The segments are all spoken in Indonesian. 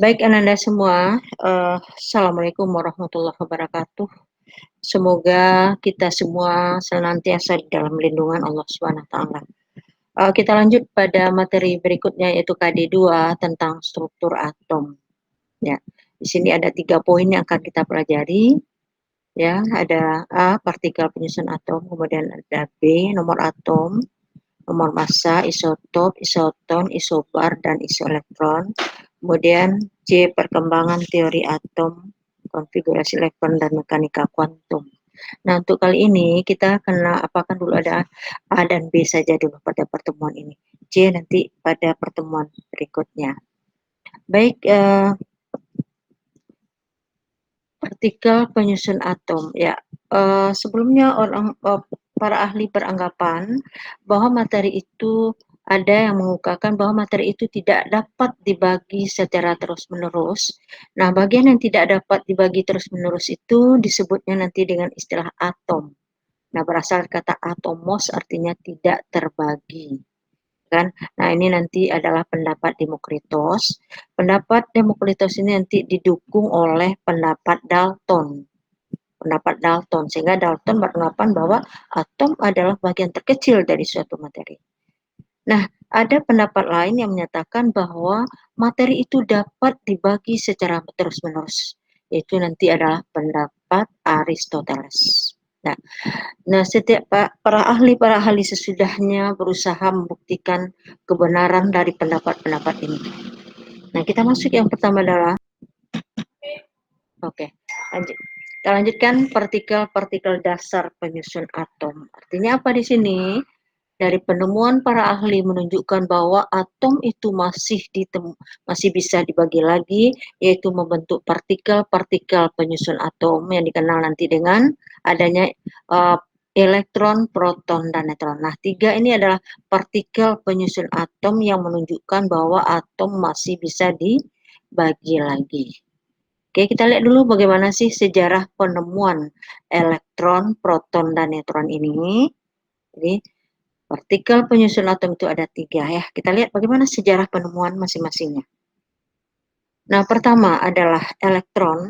Baik Ananda semua, Assalamualaikum warahmatullahi wabarakatuh. Semoga kita semua senantiasa di dalam lindungan Allah Subhanahu wa taala. Kita lanjut pada materi berikutnya yaitu KD2 tentang struktur atom. Ya, di sini ada 3 poin yang akan kita pelajari. Ya, ada A, partikel penyusun atom, kemudian ada B, nomor atom, nomor massa, isotop, isoton, isobar, dan isoelektron. Kemudian C, perkembangan teori atom, konfigurasi elektron, dan mekanika kuantum. Nah, untuk kali ini kita akan apakan dulu ada A dan B saja dulu pada pertemuan ini. C nanti pada pertemuan berikutnya. Baik, partikel penyusun atom. Ya, sebelumnya para ahli beranggapan bahwa materi itu ada yang mengungkapkan bahwa materi itu tidak dapat dibagi secara terus-menerus. Nah, bagian yang tidak dapat dibagi terus-menerus itu disebutnya nanti dengan istilah atom. Nah, berasal kata atomos artinya tidak terbagi. Kan? Nah, ini nanti adalah pendapat Demokritos. Pendapat Demokritos ini nanti didukung oleh pendapat Dalton. Pendapat Dalton, sehingga Dalton beranggapan bahwa atom adalah bagian terkecil dari suatu materi. Nah, ada pendapat lain yang menyatakan bahwa materi itu dapat dibagi secara terus-menerus. Itu nanti adalah pendapat Aristoteles. Nah, setiap para ahli sesudahnya berusaha membuktikan kebenaran dari pendapat-pendapat ini. Nah, kita masuk yang pertama adalah oke, lanjut. Kita lanjutkan partikel-partikel dasar penyusun atom. Artinya apa di sini? Dari penemuan para ahli menunjukkan bahwa atom itu masih bisa dibagi lagi, yaitu membentuk partikel-partikel penyusun atom yang dikenal nanti dengan adanya elektron, proton, dan neutron. Nah, 3 ini adalah partikel penyusun atom yang menunjukkan bahwa atom masih bisa dibagi lagi. Oke, kita lihat dulu bagaimana sih sejarah penemuan elektron, proton, dan neutron ini. Jadi, partikel penyusun atom itu ada 3 ya. Kita lihat bagaimana sejarah penemuan masing-masingnya. Nah, pertama adalah elektron.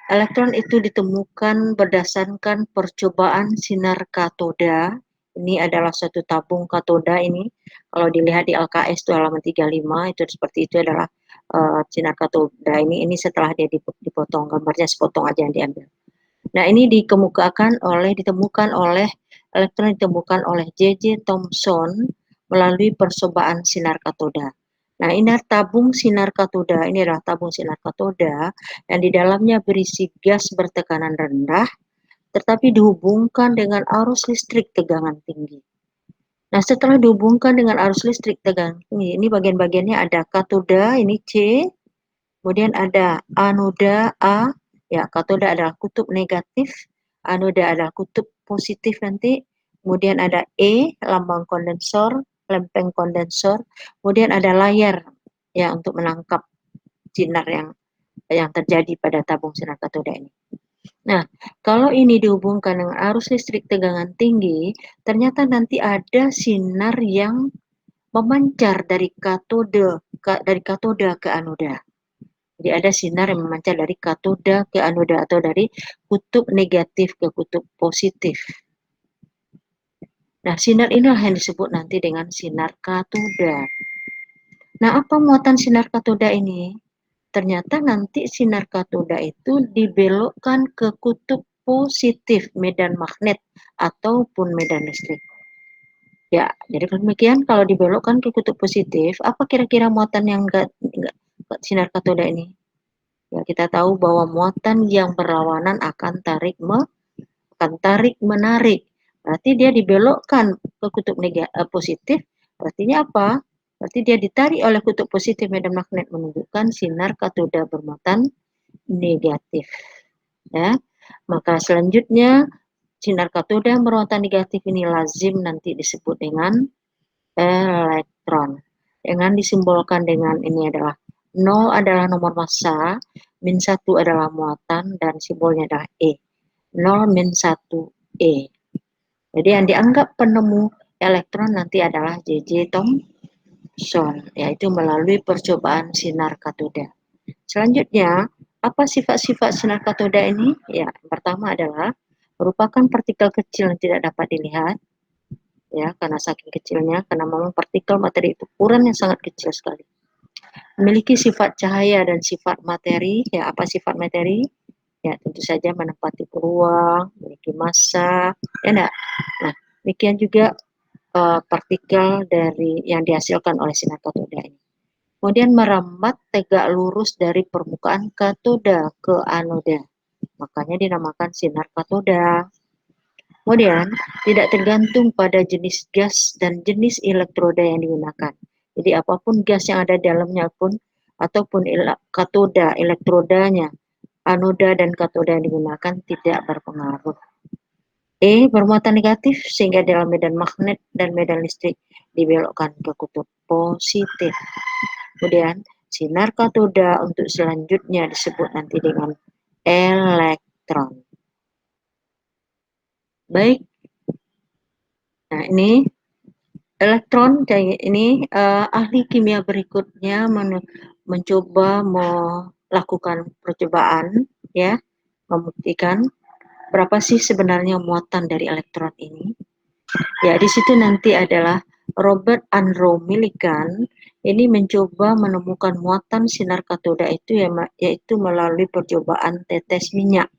Elektron itu ditemukan berdasarkan percobaan sinar katoda. Ini adalah suatu tabung katoda ini. Kalau dilihat di LKS itu halaman 35, itu seperti itu adalah sinar katoda ini. Ini setelah dia dipotong, gambarnya sepotong aja yang diambil. Nah, ini ditemukan oleh elektron ditemukan oleh J.J. Thomson melalui percobaan sinar katoda. Nah, ini tabung sinar katoda, ini adalah tabung sinar katoda yang di dalamnya berisi gas bertekanan rendah, tetapi dihubungkan dengan arus listrik tegangan tinggi. Nah, setelah dihubungkan dengan arus listrik tegangan tinggi, ini bagian-bagiannya ada katoda, ini C, kemudian ada anoda A, ya katoda adalah kutub negatif, anoda adalah kutub positif nanti, kemudian ada E, lambang kondensor, lempeng kondensor, kemudian ada layar ya untuk menangkap sinar yang terjadi pada tabung sinar katoda ini. Nah, kalau ini dihubungkan dengan arus listrik tegangan tinggi, ternyata nanti ada sinar yang memancar dari katoda ke anoda. Jadi ada sinar yang memancar dari katoda ke anoda atau dari kutub negatif ke kutub positif. Nah, sinar inilah yang disebut nanti dengan sinar katoda. Nah, apa muatan sinar katoda ini? Ternyata nanti sinar katoda itu dibelokkan ke kutub positif medan magnet ataupun medan listrik. Ya, jadi demikian kalau dibelokkan ke kutub positif, apa kira-kira muatan yang enggak sinar katoda ini? Ya, kita tahu bahwa muatan yang berlawanan akan tarik menarik. Berarti dia dibelokkan ke kutub positif. Artinya apa? Berarti dia ditarik oleh kutub positif medan magnet menunjukkan sinar katoda bermuatan negatif. Ya, maka selanjutnya sinar katoda bermuatan negatif ini lazim nanti disebut dengan elektron. Dengan disimbolkan dengan ini adalah 0 adalah nomor massa, min 1 adalah muatan, dan simbolnya adalah E. 0 min 1 E. Jadi yang dianggap penemu elektron nanti adalah J.J. Thomson, yaitu melalui percobaan sinar katoda. Selanjutnya, apa sifat-sifat sinar katoda ini? Ya, yang pertama adalah merupakan partikel kecil yang tidak dapat dilihat, ya, karena saking kecilnya, karena memang partikel materi itu ukurannya sangat kecil sekali. Memiliki sifat cahaya dan sifat materi, ya, apa sifat materi? Ya, tentu saja menempati ruang, memiliki massa, ya enggak? Nah, demikian juga partikel dari yang dihasilkan oleh sinar katoda ini. Kemudian merambat tegak lurus dari permukaan katoda ke anoda. Makanya dinamakan sinar katoda. Kemudian tidak tergantung pada jenis gas dan jenis elektroda yang digunakan. Jadi apapun gas yang ada di dalamnya pun ataupun katoda, elektrodanya, anoda dan katoda yang digunakan tidak berpengaruh. Bermuatan negatif sehingga dalam medan magnet dan medan listrik dibelokkan ke kutub positif. Kemudian sinar katoda untuk selanjutnya disebut nanti dengan elektron. Baik, nah ini elektron, ini ahli kimia berikutnya mencoba melakukan percobaan, ya, membuktikan berapa sih sebenarnya muatan dari elektron ini. Ya, di situ nanti adalah Robert Andrew Millikan ini mencoba menemukan muatan sinar katoda itu, yaitu melalui percobaan tetes minyak.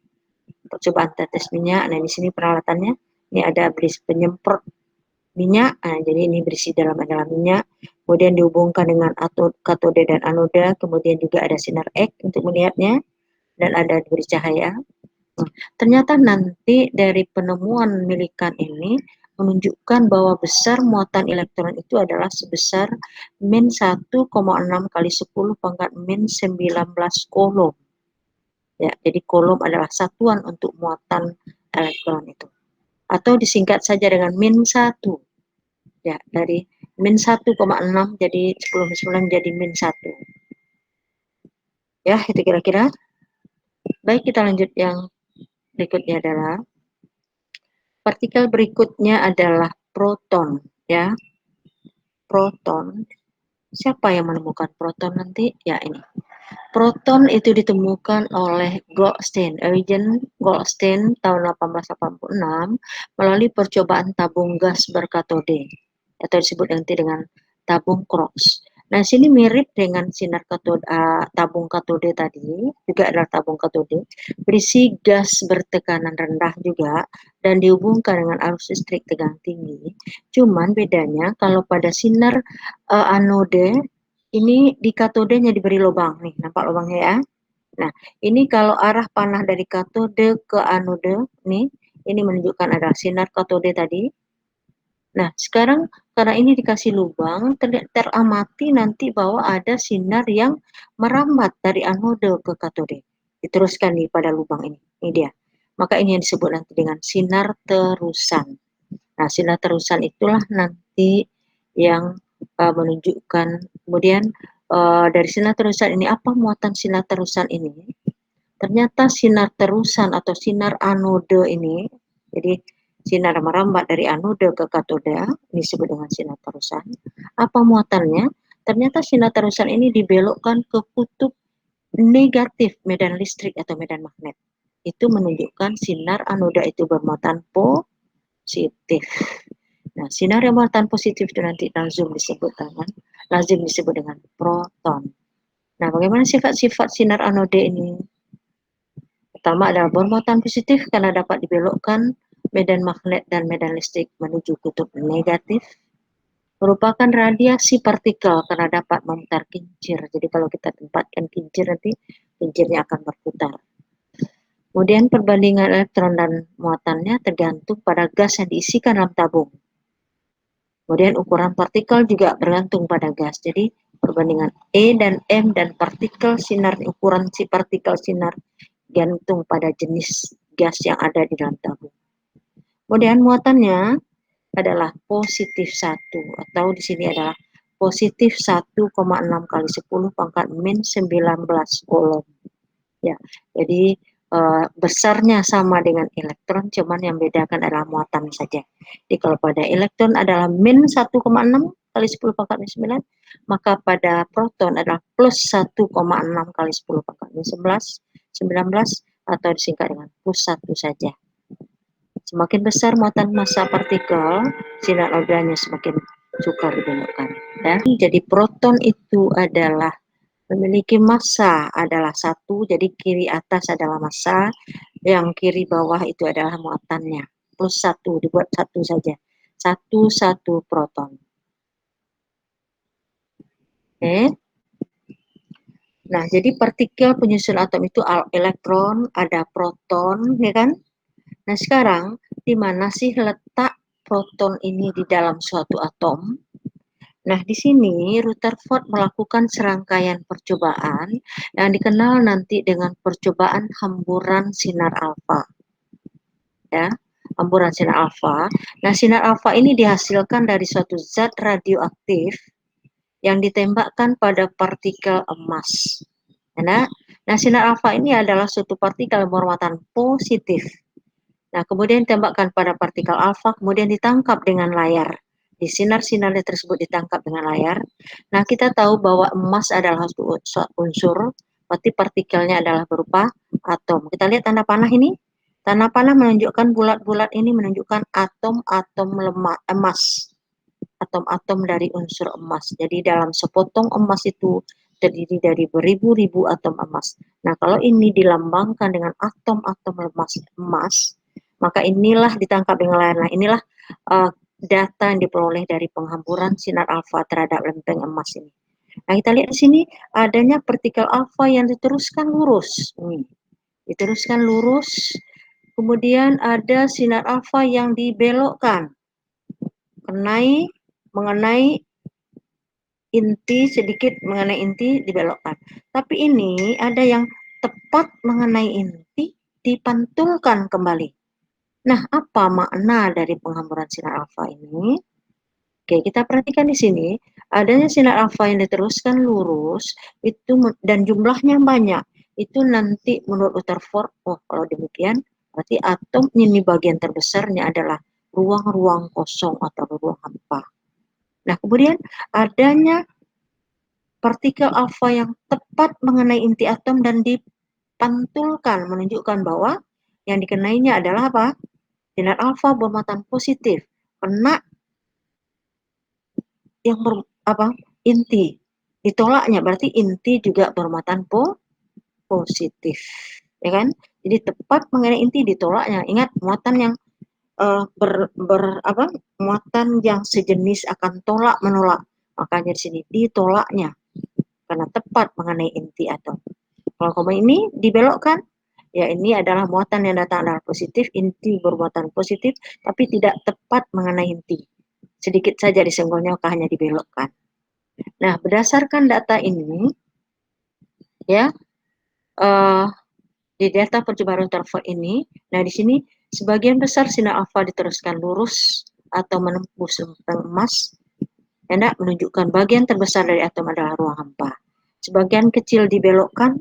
Percobaan tetes minyak. Nah, di sini peralatannya ini ada penyemprot minyak. Nah, jadi ini berisi dalam adalah minyak. Kemudian dihubungkan dengan katode dan anoda. Kemudian juga ada sinar X untuk melihatnya dan ada diberi cahaya. Ternyata nanti dari penemuan Millikan ini menunjukkan bahwa besar muatan elektron itu adalah sebesar min 1,6 kali 10 pangkat min 19 kolom. Ya, jadi kolom adalah satuan untuk muatan elektron itu. Atau disingkat saja dengan min 1. Ya, dari min 1,6 jadi 10 menjadi min 1. Ya, itu kira-kira. Baik, kita lanjut yang berikutnya adalah partikel berikutnya adalah proton, ya. Proton. Siapa yang menemukan proton nanti? Ya, ini. Proton itu ditemukan oleh Goldstein, Eugen Goldstein tahun 1886 melalui percobaan tabung gas berkatode atau disebut nanti dengan tabung Crookes. Nah, sini mirip dengan sinar katode, tabung katode tadi, juga adalah tabung katode, berisi gas bertekanan rendah juga dan dihubungkan dengan arus listrik tegangan tinggi. Cuman bedanya kalau pada sinar anode ini di katodenya diberi lubang nih, nampak lubangnya ya. Nah, ini kalau arah panah dari katode ke anode nih, ini menunjukkan ada sinar katode tadi. Nah, sekarang karena ini dikasih lubang, teramati nanti bahwa ada sinar yang merambat dari anode ke katode. Diteruskan nih pada lubang ini. Ini dia. Maka ini yang disebut nanti dengan sinar terusan. Nah, sinar terusan itulah nanti yang menunjukkan. Kemudian dari sinar terusan ini, apa muatan sinar terusan ini? Ternyata sinar terusan atau sinar anode ini, jadi sinar merambat dari anode ke katoda, ini disebut dengan sinar terusan. Apa muatannya? Ternyata sinar terusan ini dibelokkan ke kutub negatif medan listrik atau medan magnet. Itu menunjukkan sinar anoda itu bermuatan positif. Nah, sinar yang bermuatan positif itu nanti lazim disebut dengan proton. Nah, bagaimana sifat-sifat sinar anode ini? Pertama adalah bermuatan positif karena dapat dibelokkan medan magnet dan medan listrik menuju kutub negatif. Merupakan radiasi partikel karena dapat memutar kincir. Jadi kalau kita tempatkan kincir nanti kincirnya akan berputar. Kemudian perbandingan elektron dan muatannya tergantung pada gas yang diisikan dalam tabung. Kemudian ukuran partikel juga bergantung pada gas. Jadi perbandingan E dan M dan partikel sinar, ukuran si partikel sinar gantung pada jenis gas yang ada di dalam tabung. Kemudian muatannya adalah positif 1 atau di sini adalah positif 1,6 kali 10 pangkat min 19 kolom. Ya, jadi besarnya sama dengan elektron, cuman yang bedakan adalah muatan saja. Jadi kalau pada elektron adalah min 1,6, kali 10 pangkat minus 9, maka pada proton adalah plus 1,6 kali 10 pangkat minus 11, 19, atau disingkat dengan plus 1 saja. Semakin besar muatan massa partikel, sinar audionya semakin sukar dibelokkan. Dan jadi proton itu adalah memiliki massa adalah 1, jadi kiri atas adalah massa, yang kiri bawah itu adalah muatannya. Plus 1, dibuat 1 saja. 1 proton. Oke. Nah, jadi partikel penyusun atom itu elektron, ada proton, ya kan? Nah, sekarang di mana sih letak proton ini di dalam suatu atom? Nah, di sini Rutherford melakukan serangkaian percobaan yang dikenal nanti dengan percobaan hamburan sinar alfa. Ya, hamburan sinar alfa. Nah, sinar alfa ini dihasilkan dari suatu zat radioaktif yang ditembakkan pada partikel emas. Nah, sinar alfa ini adalah suatu partikel bermuatan positif. Nah, kemudian ditembakkan pada partikel alfa, kemudian ditangkap dengan layar. Di sinar-sinar tersebut ditangkap dengan layar. Nah, kita tahu bahwa emas adalah unsur, berarti partikelnya adalah berupa atom. Kita lihat tanda panah ini. Tanda panah menunjukkan bulat-bulat ini menunjukkan atom-atom emas. Atom-atom dari unsur emas. Jadi dalam sepotong emas itu terdiri dari beribu-ribu atom emas. Nah, kalau ini dilambangkan dengan atom-atom emas, maka inilah ditangkap dengan layar. Nah, inilah data yang diperoleh dari penghamburan sinar alfa terhadap lempeng emas ini. Nah, kita lihat di sini adanya partikel alfa yang diteruskan lurus. Diteruskan lurus. Kemudian ada sinar alfa yang dibelokkan. Mengenai inti, sedikit mengenai inti dibelokkan. Tapi ini ada yang tepat mengenai inti dipantulkan kembali. Nah, apa makna dari penghamburan sinar alfa ini? Oke, kita perhatikan di sini adanya sinar alfa yang diteruskan lurus itu dan jumlahnya banyak. Itu nanti menurut Rutherford, kalau demikian berarti atom ini bagian terbesarnya adalah ruang-ruang kosong atau ruang hampa. Nah, kemudian adanya partikel alfa yang tepat mengenai inti atom dan dipantulkan menunjukkan bahwa yang dikenainya adalah apa? Sinar alfa bermuatan positif. Kena yang inti. Ditolaknya berarti inti juga bermuatan positif. Ya kan? Jadi tepat mengenai inti ditolaknya. Ingat muatan yang muatan yang sejenis akan tolak menolak. Makanya di sini ditolaknya karena tepat mengenai inti atom. Kalau koma ini dibelokkan, ya ini adalah muatan yang datang adalah positif, inti bermuatan positif, tapi tidak tepat mengenai inti. Sedikit saja disenggolnya, maka hanya dibelokkan. Nah, berdasarkan data ini, ya, di data percobaan Rutherford ini, nah di sini sebagian besar sinar alfa diteruskan lurus atau menembus lempeng emas, hendak menunjukkan bagian terbesar dari atom adalah ruang hampa. Sebagian kecil dibelokkan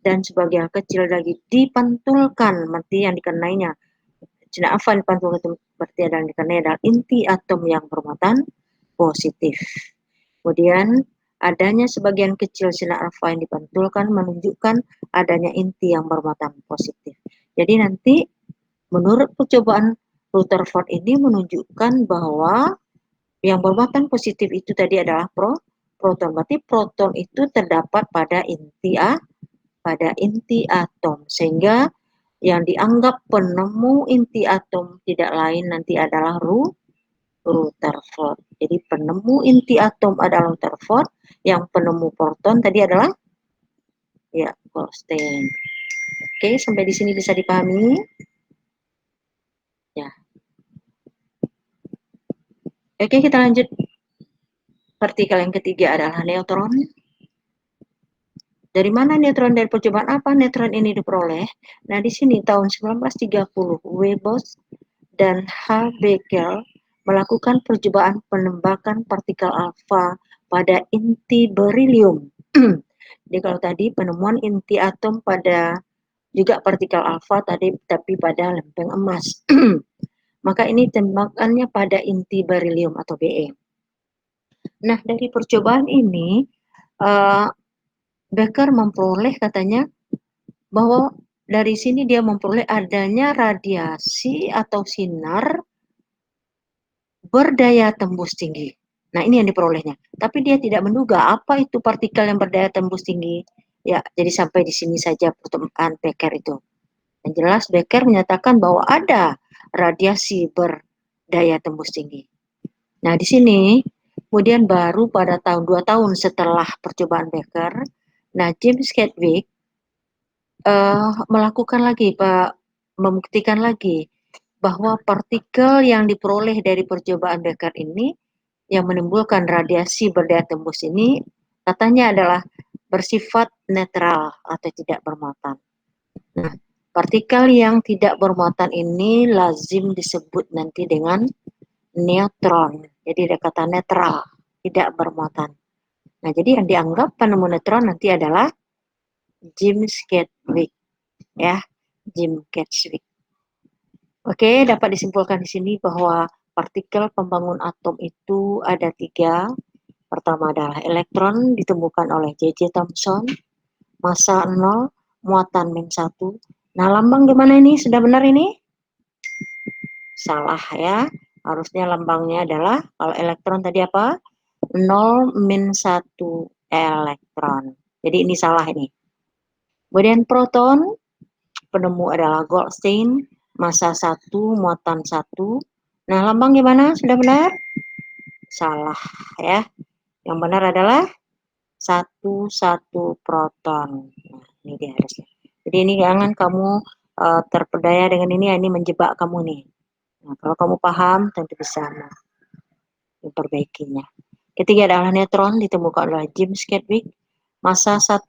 dan sebagian kecil lagi dipantulkan, berarti yang dikenainya. Sinar alfa dipantulkan itu berarti yang dikenai adalah inti atom yang bermuatan positif. Kemudian adanya sebagian kecil sinar alfa yang dipantulkan menunjukkan adanya inti yang bermuatan positif. Jadi nanti menurut percobaan Rutherford ini menunjukkan bahwa yang bermuatan positif itu tadi adalah proton. Berarti proton itu terdapat pada inti atom. Sehingga yang dianggap penemu inti atom tidak lain nanti adalah Rutherford. Jadi penemu inti atom adalah Rutherford. Yang penemu proton tadi adalah ya Goldstein. Oke, sampai di sini bisa dipahami? Ya. Oke, kita lanjut. Partikel yang ketiga adalah neutron. Dari mana neutron? Dari percobaan apa neutron ini diperoleh? Nah, di sini tahun 1930, Weibull dan H. Becquerel melakukan percobaan penembakan partikel alfa pada inti berilium. Jadi kalau tadi penemuan inti atom pada juga partikel alfa tadi, tapi pada lempeng emas. Maka ini tembakannya pada inti berilium atau Be. Nah, dari percobaan ini, uh, Becker memperoleh katanya bahwa dari sini dia memperoleh adanya radiasi atau sinar berdaya tembus tinggi. Nah, ini yang diperolehnya. Tapi dia tidak menduga apa itu partikel yang berdaya tembus tinggi. Ya, jadi sampai di sini saja pertemuan Becker itu. Yang jelas Becker menyatakan bahwa ada radiasi berdaya tembus tinggi. Nah, di sini kemudian baru pada tahun 2 tahun setelah percobaan Becker, nah James Chadwick melakukan lagi, Pak, membuktikan lagi bahwa partikel yang diperoleh dari percobaan Becker ini yang menimbulkan radiasi berdaya tembus ini katanya adalah bersifat netral atau tidak bermuatan. Nah, partikel yang tidak bermuatan ini lazim disebut nanti dengan neutron. Jadi ada kata netral, tidak bermuatan. Nah, jadi yang dianggap penemu neutron nanti adalah James Chadwick, ya, James Chadwick. Oke, dapat disimpulkan di sini bahwa partikel pembangun atom itu ada 3. Pertama adalah elektron ditemukan oleh J.J. Thomson, massa 0, muatan -1. Nah, lambang gimana ini? Sudah benar ini? Salah ya. Harusnya lambangnya adalah, kalau elektron tadi apa? 0-1 elektron. Jadi ini salah ini. Kemudian proton, penemu adalah Goldstein, massa 1, muatan 1. Nah, lambang gimana? Sudah benar? Salah ya. Yang benar adalah 1 proton. Nah, ini dia harusnya. Jadi ini jangan kamu terpedaya dengan ini menjebak kamu nih. Nah, kalau kamu paham, tentu bisa memperbaikinya. Ketiga adalah neutron ditemukan oleh James Chadwick, massa 1,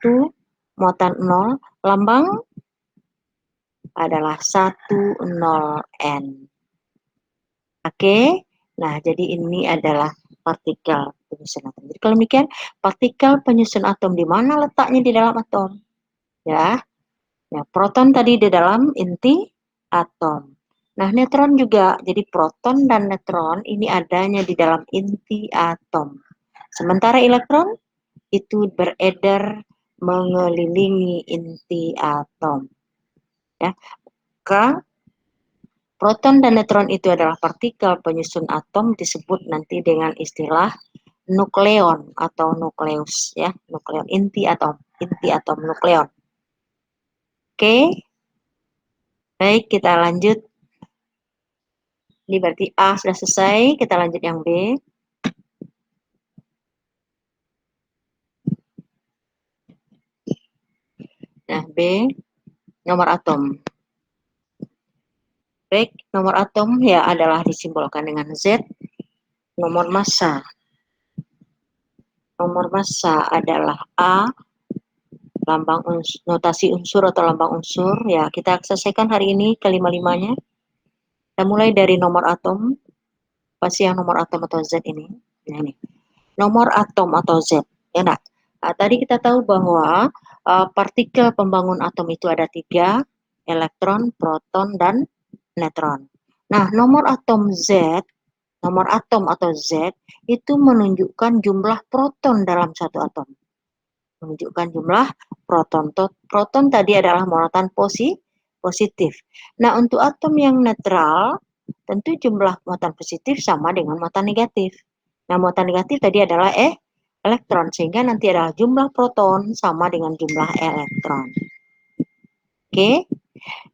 muatan 0, lambang adalah 10N. Oke, nah jadi ini adalah partikel penyusun atom. Jadi kalau demikian, partikel penyusun atom di mana letaknya di dalam atom? Ya, ya proton tadi di dalam inti atom. Nah, neutron juga. Jadi proton dan neutron ini adanya di dalam inti atom. Sementara elektron itu beredar mengelilingi inti atom. Ya, maka proton dan neutron itu adalah partikel penyusun atom disebut nanti dengan istilah nukleon atau nukleus ya, nukleon inti atom nukleon. Oke. Baik, kita lanjut. Ini berarti A sudah selesai, kita lanjut yang B. Nah, B, nomor atom. Baik, nomor atom ya adalah disimbolkan dengan Z. Nomor massa. Nomor massa adalah A, lambang notasi unsur atau lambang unsur. Ya, kita selesaikan hari ini kelima-limanya. Kita mulai dari nomor atom. Pasti yang nomor atom atau Z ini. Nah, ini. Nomor atom atau Z. Ya, nah. Tadi kita tahu bahwa partikel pembangun atom itu ada 3, elektron, proton, dan neutron. Nah, nomor atom Z, nomor atom atau Z, itu menunjukkan jumlah proton dalam satu atom. Menunjukkan jumlah proton. Proton tadi adalah muatan positif. Nah, untuk atom yang netral, tentu jumlah muatan positif sama dengan muatan negatif. Nah, muatan negatif tadi adalah elektron, sehingga nanti adalah jumlah proton sama dengan jumlah elektron. Oke.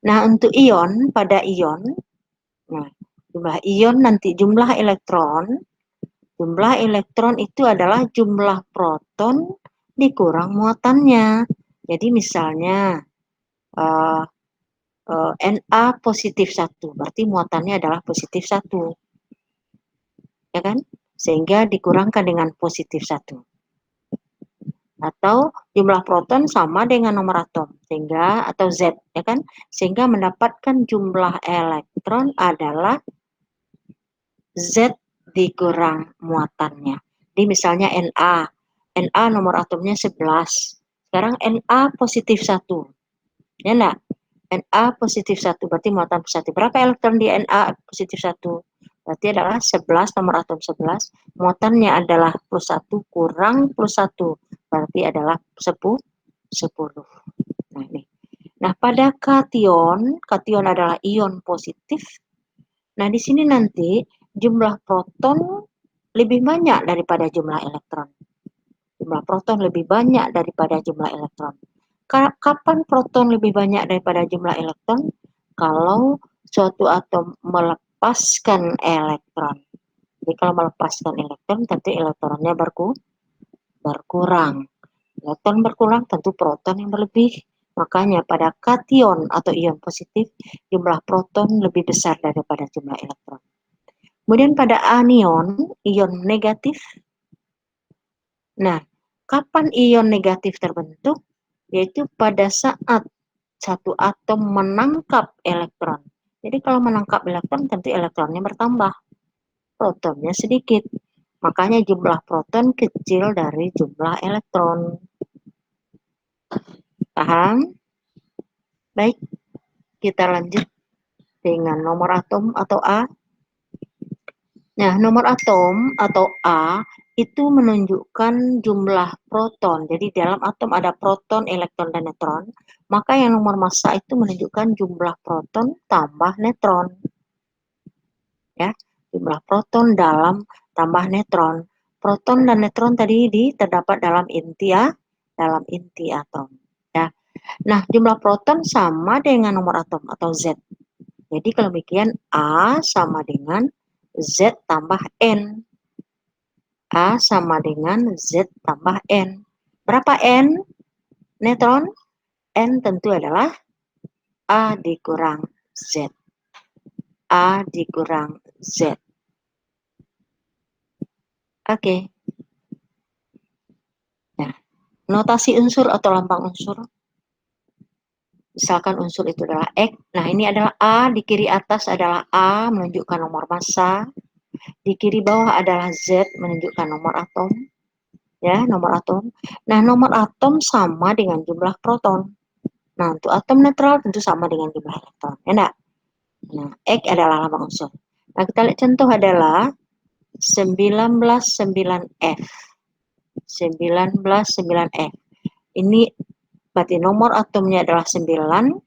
Nah, untuk ion, pada ion, nah, jumlah ion nanti jumlah elektron itu adalah jumlah proton dikurang muatannya. Jadi misalnya Na positif 1, berarti muatannya adalah positif 1. Ya kan? Sehingga dikurangkan dengan positif 1. Atau jumlah proton sama dengan nomor atom, sehingga atau Z, ya kan? Sehingga mendapatkan jumlah elektron adalah Z dikurang muatannya. Jadi misalnya Na nomor atomnya 11. Sekarang Na positif 1. Ya enggak? Na positif 1 berarti muatan positif. Berapa elektron di Na positif 1? Berarti adalah 11, nomor atom 11. Muatannya adalah plus 1 kurang plus 1. Berarti adalah 10. Nah, ini. Nah, pada kation, kation adalah ion positif. Nah, di sini nanti jumlah proton lebih banyak daripada jumlah elektron. Jumlah proton lebih banyak daripada jumlah elektron. Kapan proton lebih banyak daripada jumlah elektron? Kalau suatu atom melepaskan elektron. Jadi kalau melepaskan elektron, tentu elektronnya berkurang. Elektron berkurang, tentu proton yang berlebih. Makanya pada kation atau ion positif, jumlah proton lebih besar daripada jumlah elektron. Kemudian pada anion, ion negatif. Nah, kapan ion negatif terbentuk? Yaitu pada saat satu atom menangkap elektron. Jadi kalau menangkap elektron, tentu elektronnya bertambah. Protonnya sedikit. Makanya jumlah proton kecil dari jumlah elektron. Paham? Baik, kita lanjut dengan nomor atom atau A. Nah, nomor atom atau A itu menunjukkan jumlah proton. Jadi dalam atom ada proton, elektron, dan neutron. Maka yang nomor massa itu menunjukkan jumlah proton tambah neutron. Ya, jumlah proton dalam tambah neutron. Proton dan neutron tadi terdapat dalam inti atom. Ya. Nah, jumlah proton sama dengan nomor atom atau Z. Jadi kalau demikian A sama dengan Z tambah N. A sama dengan Z tambah N. Berapa N? Neutron? N tentu adalah A dikurang Z. A dikurang Z. Oke. Nah, notasi unsur atau lambang unsur. Misalkan unsur itu adalah X. Nah, ini adalah A. Di kiri atas adalah A menunjukkan nomor massa. Di kiri bawah adalah Z menunjukkan nomor atom. Ya, nomor atom. Nah, nomor atom sama dengan jumlah proton. Nah, untuk atom netral tentu sama dengan jumlah elektron. Ya enggak? Nah, X adalah lambang unsur. Nah, kita lihat contoh adalah 19,9F. 19,9F. Ini berarti nomor atomnya adalah 9,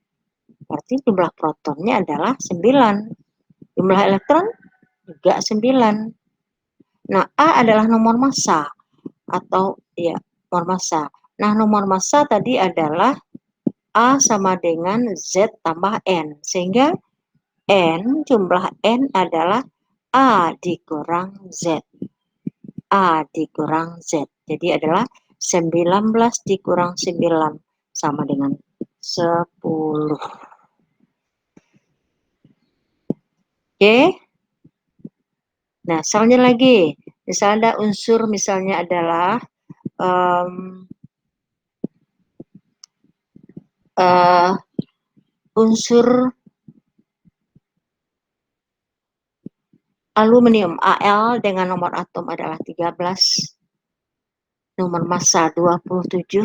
berarti jumlah protonnya adalah 9. Jumlah elektron juga 9. Nah, A adalah nomor massa atau ya, nomor massa. Nah, nomor massa tadi adalah A sama dengan Z tambah N. Sehingga N, jumlah N adalah A dikurang Z. A dikurang Z. Jadi adalah 19 dikurang 9 sama dengan 10. Oke. Nah, soalnya lagi. Misalnya unsur misalnya adalah unsur aluminium Al dengan nomor atom adalah 13, nomor massa 27.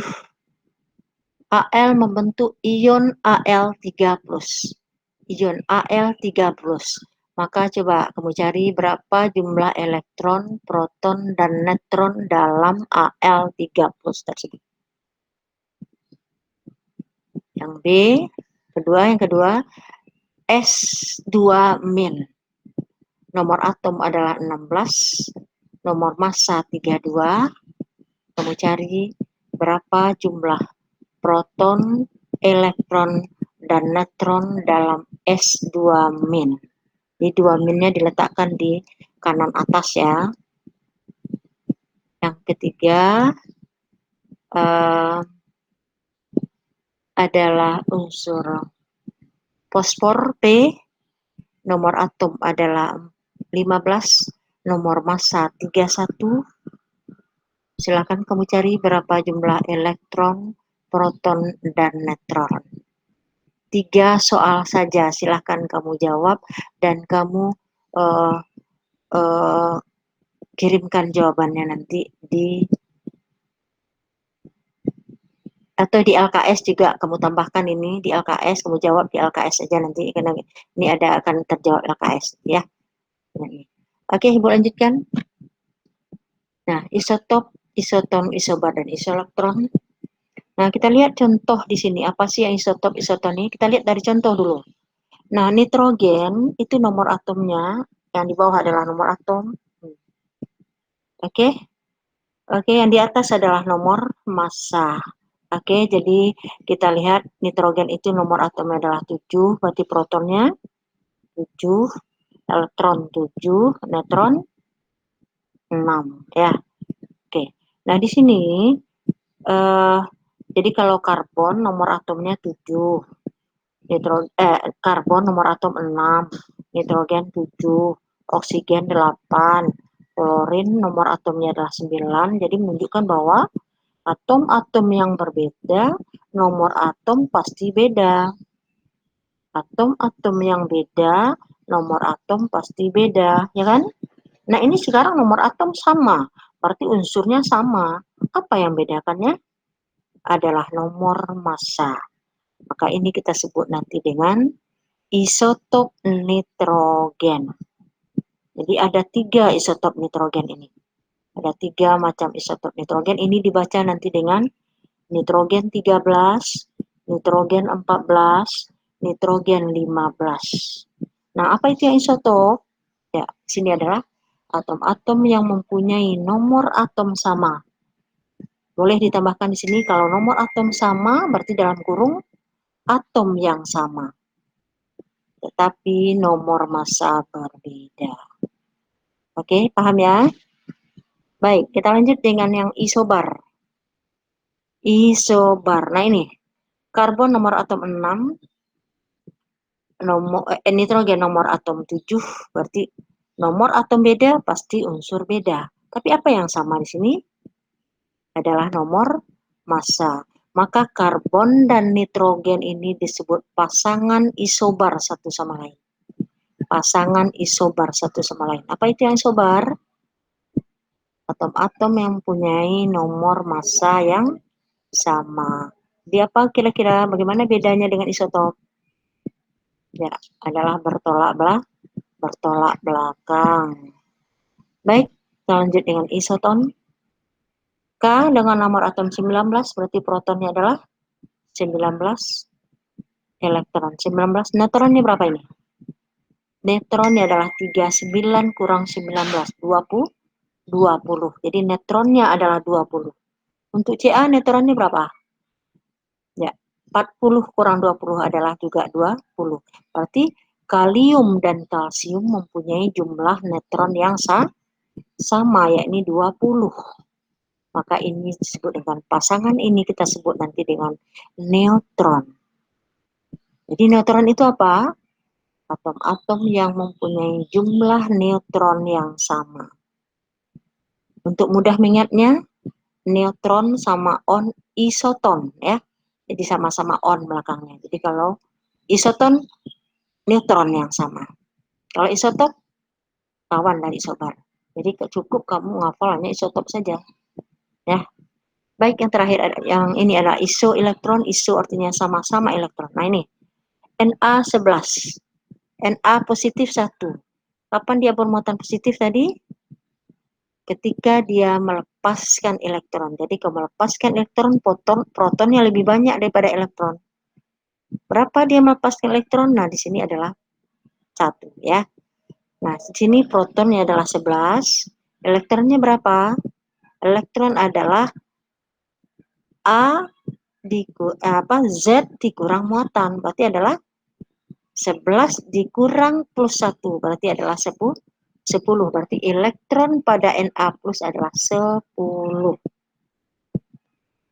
Al membentuk ion Al3+. Ion Al3+. Maka coba kamu cari berapa jumlah elektron, proton, dan neutron dalam Al3+ tersebut. Yang B, yang kedua S2-. Nomor atom adalah 16, nomor massa 32. Kamu cari berapa jumlah proton, elektron, dan neutron dalam S2-. Jadi 2-nya diletakkan di kanan atas ya. Yang ketiga adalah unsur fosfor P. Nomor atom adalah 15, nomor massa 31. Silakan kamu cari berapa jumlah elektron, proton, dan neutron. 3 soal saja, silakan kamu jawab dan kamu kirimkan jawabannya nanti atau di LKS juga kamu tambahkan ini di LKS, kamu jawab di LKS saja nanti karena ini akan terjawab LKS ya. Oke, Ibu lanjutkan. Nah, isotop, isoton, isobar, dan isoelektron. Nah, kita lihat contoh di sini. Apa sih yang isotop, isoton ini? Kita lihat dari contoh dulu. Nah, nitrogen itu nomor atomnya. Yang di bawah adalah nomor atom. Oke. Oke, yang di atas adalah nomor massa. Oke, jadi kita lihat nitrogen itu nomor atomnya adalah 7, berarti protonnya 7, elektron 7, neutron 6, ya. Oke. Nah, di sini eh, jadi kalau karbon nomor atomnya 7, karbon nomor atom 6, nitrogen 7, oksigen 8, klorin nomor atomnya adalah 9. Jadi menunjukkan bahwa atom-atom yang berbeda, nomor atom pasti beda. Atom-atom yang beda, nomor atom pasti beda, ya kan? Nah, ini sekarang nomor atom sama, berarti unsurnya sama. Apa yang bedakannya? Adalah nomor massa. Maka ini kita sebut nanti dengan isotop nitrogen. Jadi ada 3 isotop nitrogen ini. Ada 3 macam isotop nitrogen. Ini dibaca nanti dengan nitrogen 13, nitrogen 14, nitrogen 15. Nah, apa itu yang isotop? Ya, sini adalah atom-atom yang mempunyai nomor atom sama. Boleh ditambahkan di sini kalau nomor atom sama berarti dalam kurung atom yang sama. Tetapi nomor massa berbeda. Oke, paham ya? Baik, kita lanjut dengan yang isobar. Isobar. Nah, ini karbon nomor atom 6, nitrogen nomor atom 7, berarti nomor atom beda pasti unsur beda. Tapi apa yang sama di sini? Adalah nomor massa. Maka karbon dan nitrogen ini disebut pasangan isobar satu sama lain. Pasangan isobar satu sama lain. Apa itu yang isobar? Atom-atom yang mempunyai nomor massa yang sama. Dia apa kira-kira? Bagaimana bedanya dengan isotop? Ya, adalah bertolak belakang. Baik, kita lanjut dengan isoton. K dengan nomor atom 19, berarti protonnya adalah 19, elektron 19. Neutronnya berapa ini? Neutronnya adalah 39 kurang 19, 20. Jadi neutronnya adalah 20. Untuk Ca neutronnya berapa? Ya, 40 kurang 20 adalah juga 20. Berarti kalium dan kalsium mempunyai jumlah neutron yang sama, yakni 20. Maka ini disebut dengan pasangan ini kita sebut nanti dengan neutron. Jadi neutron itu apa? Atom-atom yang mempunyai jumlah neutron yang sama. Untuk mudah mengingatnya, neutron sama on isoton ya. Jadi sama-sama on belakangnya. Jadi kalau isoton neutron yang sama. Kalau isotop kawan dari isobar. Jadi cukup kamu ngafal hanya isotop saja. Ya. Baik, yang terakhir yang ini adalah iso elektron. Iso artinya sama-sama elektron. Nah, ini Na11. Na positif 1. Kapan dia bermuatan positif tadi? Ketika dia melepaskan elektron. Jadi kalau melepaskan elektron, protonnya lebih banyak daripada elektron. Berapa dia melepaskan elektron? Nah, di sini adalah 1 ya. Nah, di sini protonnya adalah 11. Elektronnya berapa? Elektron adalah Z dikurang muatan. Berarti adalah 11 dikurang plus 1. Berarti adalah 10. Berarti elektron pada Na plus adalah 10.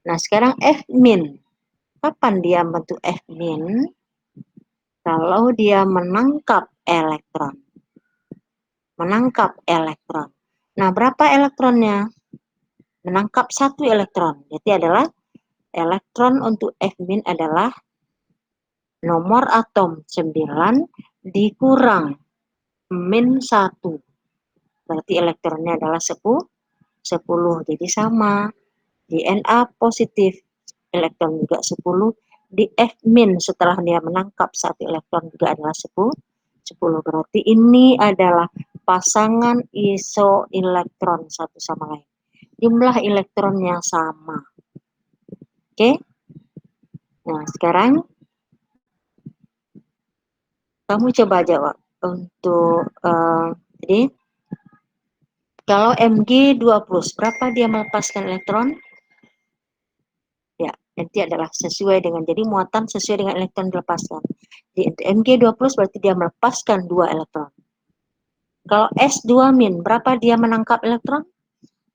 Nah, sekarang F-min. Kapan dia bentuk F-min? Kalau dia menangkap elektron. Menangkap elektron. Nah, berapa elektronnya? Menangkap 1 elektron. Jadi adalah elektron untuk F-min adalah nomor atom 9 dikurang min 1. Berarti elektronnya adalah 10. Jadi sama. Di Na positif, elektron juga 10. Di F- setelah dia menangkap 1 elektron juga adalah 10. Berarti ini adalah pasangan isoelektron satu sama lain. Jumlah elektronnya sama. Oke? Nah, sekarang kamu coba jawab untuk jadi kalau Mg20 berapa dia melepaskan elektron? Ya, nanti adalah sesuai dengan, jadi muatan sesuai dengan elektron dilepaskan. Jadi untuk Mg20 berarti dia melepaskan 2 elektron. Kalau S2- berapa dia menangkap elektron?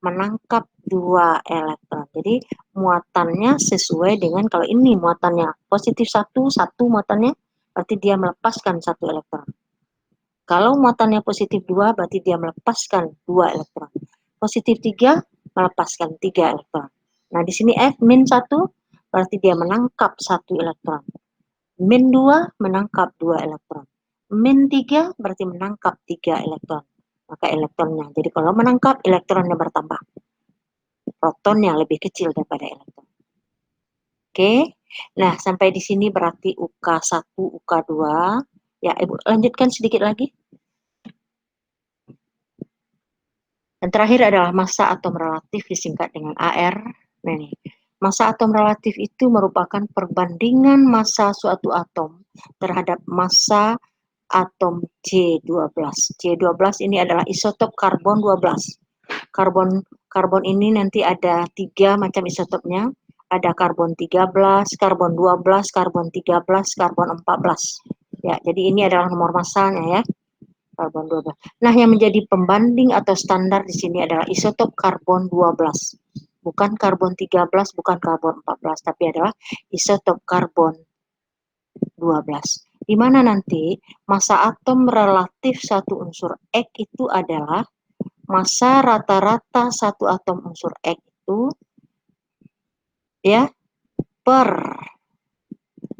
Menangkap 2 elektron. Jadi muatannya sesuai dengan, kalau ini muatannya positif 1, 1 muatannya, berarti dia melepaskan 1 elektron. Kalau muatannya positif 2, berarti dia melepaskan 2 elektron. Positif 3, melepaskan 3 elektron. Nah, di sini F-1, berarti dia menangkap 1 elektron. -2, menangkap 2 elektron. -3, berarti menangkap 3 elektron. Maka elektronnya, jadi kalau menangkap, elektronnya bertambah. Protonnya lebih kecil daripada elektron. Oke, nah sampai di sini berarti UK1, UK2. Ya, Ibu lanjutkan sedikit lagi. Dan terakhir adalah massa atom relatif disingkat dengan AR. Nah, ini. Massa atom relatif itu merupakan perbandingan massa suatu atom terhadap massa atom C12. C12 ini adalah isotop karbon 12. Karbon ini nanti ada 3 macam isotopnya. Ada karbon 13, karbon 12, karbon 13, karbon 14. Ya, jadi ini adalah nomor massanya ya. Karbon 12. Nah, yang menjadi pembanding atau standar di sini adalah isotop karbon 12. Bukan karbon 13, bukan karbon 14, tapi adalah isotop karbon 12. Di mana nanti massa atom relatif satu unsur X itu adalah massa rata-rata satu atom unsur X itu ya per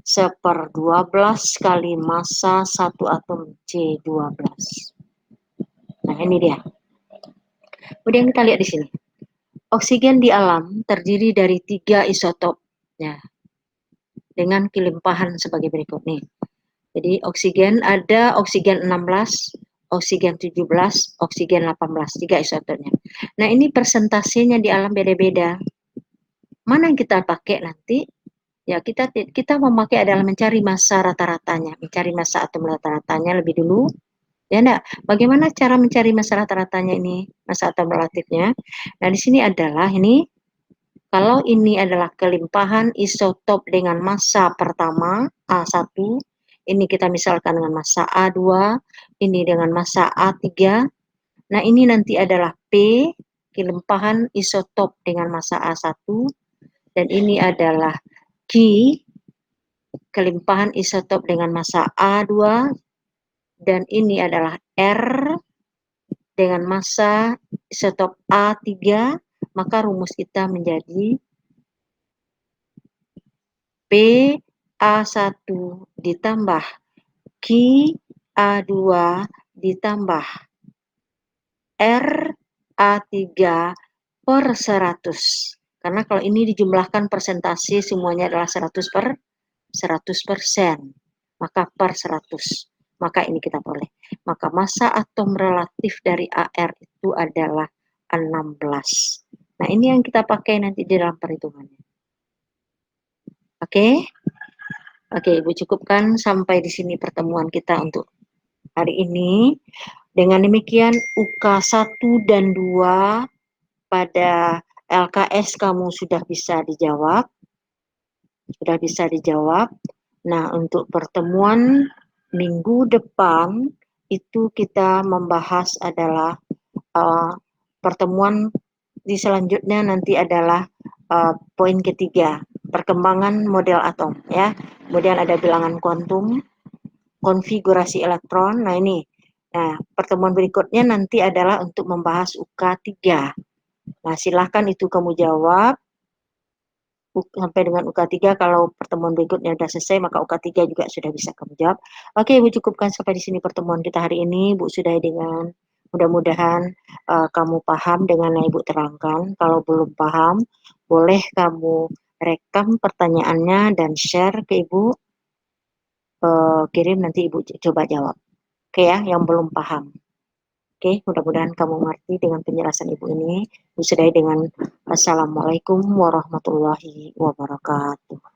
1/12 kali massa satu atom C12. Nah, ini dia. Kemudian kita lihat di sini. Oksigen di alam terdiri dari 3 isotop ya, dengan kelimpahan sebagai berikut nih. Jadi oksigen ada oksigen 16, oksigen 17, oksigen 18, 3 isotopnya. Nah, ini persentasenya di alam beda-beda. Mana yang kita pakai nanti? Ya, kita memakai adalah mencari massa rata-ratanya, mencari massa atom rata-ratanya lebih dulu. Ya enggak? Bagaimana cara mencari massa rata-ratanya ini, massa atom relatifnya? Nah, di sini adalah ini, kalau ini adalah kelimpahan isotop dengan massa pertama, A1, ini kita misalkan dengan massa A2, ini dengan massa A3. Nah, ini nanti adalah P, kelimpahan isotop dengan massa A1, dan ini adalah Q, kelimpahan isotop dengan massa A2, dan ini adalah R dengan massa isotop A3, maka rumus kita menjadi PA1 ditambah QA2 ditambah RA3 per 100. Karena kalau ini dijumlahkan persentase semuanya adalah 100%. Maka per 100. Maka ini kita boleh. Maka massa atom relatif dari AR itu adalah 16. Nah, ini yang kita pakai nanti di dalam perhitungannya. Oke? Oke, Ibu cukupkan sampai di sini pertemuan kita untuk hari ini. Dengan demikian UK1 dan 2 pada LKS kamu sudah bisa dijawab. Sudah bisa dijawab. Nah, untuk pertemuan minggu depan itu kita membahas adalah pertemuan di selanjutnya nanti adalah poin ketiga, perkembangan model atom ya. Kemudian ada bilangan kuantum, konfigurasi elektron. Nah, ini. Nah, pertemuan berikutnya nanti adalah untuk membahas UK3. Nah, silahkan itu kamu jawab sampai dengan UK3. Kalau pertemuan berikutnya sudah selesai, maka UK3 juga sudah bisa kamu jawab. Oke, Ibu cukupkan sampai di sini pertemuan kita hari ini. Bu sudahi dengan mudah-mudahan kamu paham dengan yang Ibu terangkan. Kalau belum paham, boleh kamu rekam pertanyaannya dan share ke Ibu. Kirim nanti Ibu coba jawab. Oke ya, yang belum paham. Oke, mudah-mudahan kamu mengerti dengan penjelasan Ibu ini. Disudai dengan Assalamualaikum warahmatullahi wabarakatuh.